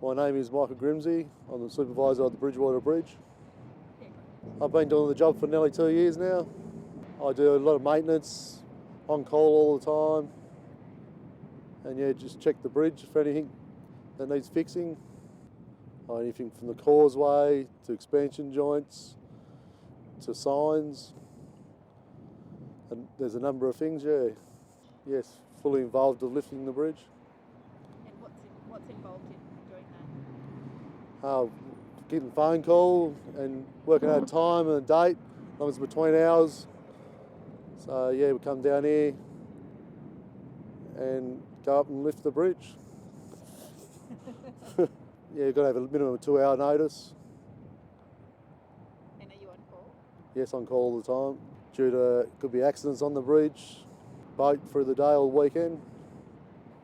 My name is Michael Grimsey. I'm the supervisor of the Bridgewater Bridge. I've been doing the job for nearly 2 years now. I do a lot of maintenance, on call all the time, and yeah, just check the bridge for anything that needs fixing. Anything from the causeway to expansion joints to signs, and there's a number of things. Yes, fully involved with lifting the bridge. And what's involved in doing that? Getting a phone call and working out a time and a date, as long as it's between hours. So yeah, we come down here and go up and lift the bridge. Yeah, you've got to have a minimum of 2 hour notice. And are you on call? Yes, on call all the time. Due to, could be accidents on the bridge, boat through the day or weekend.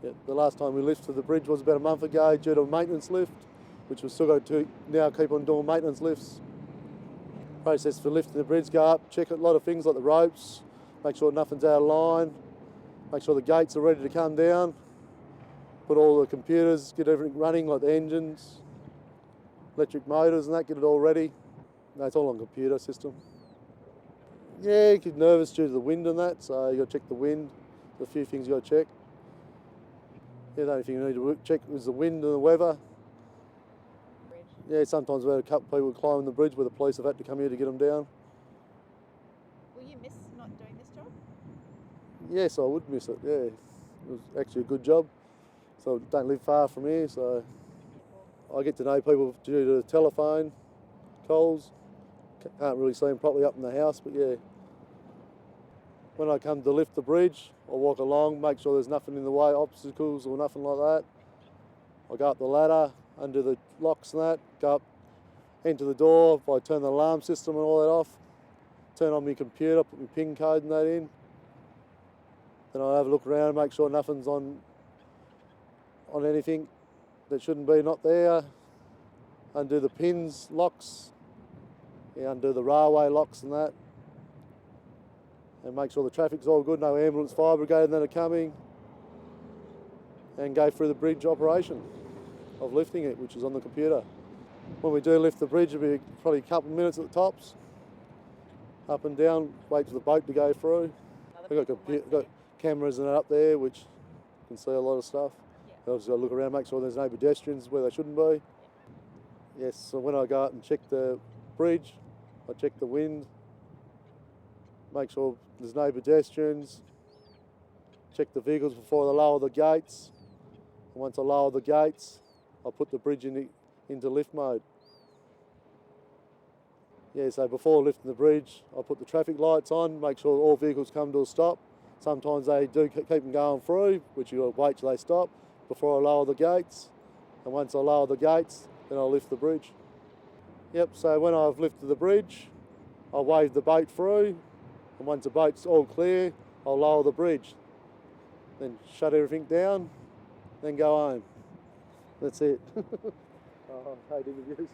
Yeah, the last time we lifted the bridge was about a month ago due to a maintenance lift, which we've still got to now keep on doing maintenance lifts. Process for lifting the bridge, go up, check a lot of things like the ropes, make sure nothing's out of line, make sure the gates are ready to come down, put all the computers, get everything running like the engines, electric motors and that, get it all ready. No, it's all on computer system. Yeah, you get nervous due to the wind and that, so you got to check the wind. There's a few things you got to check. Yeah, the only thing you need to check is the wind and the weather. Yeah, sometimes we've had a couple of people climbing the bridge where the police have had to come here to get them down. Will you miss not doing this job? Yes, I would miss it, yeah. It was actually a good job. So I don't live far from here, so I get to know people due to telephone calls. Can't really see them properly up in the house, but yeah. When I come to lift the bridge, I walk along, make sure there's nothing in the way, obstacles or nothing like that. I go up the ladder, under the locks and that, go up, enter the door, I turn the alarm system and all that off, turn on my computer, put my PIN code and that in. Then I'll have a look around, make sure nothing's on anything that shouldn't be not there. Undo the pins, locks, undo the railway locks and that. And make sure the traffic's all good, no ambulance, fire brigade and that are coming. And go through the bridge operation of lifting it, which is on the computer. When we do lift the bridge, it'll be probably a couple of minutes at the tops. Up and down, wait for the boat to go through. We've got cameras and that up there, which can see a lot of stuff. Yeah. I've just got to look around, make sure there's no pedestrians where they shouldn't be. Yeah. Yes, so when I go out and check the bridge, I check the wind, make sure there's no pedestrians, check the vehicles before I lower the gates. And once I lower the gates, I'll put the bridge into lift mode. Yeah, so before lifting the bridge, I'll put the traffic lights on, make sure all vehicles come to a stop. Sometimes they do keep them going through, which you'll wait till they stop before I lower the gates. And once I lower the gates, then I'll lift the bridge. Yep, so when I've lifted the bridge, I'll wave the boat through, and once the boat's all clear, I'll lower the bridge. Then shut everything down, then go home. That's it. I hate interviews.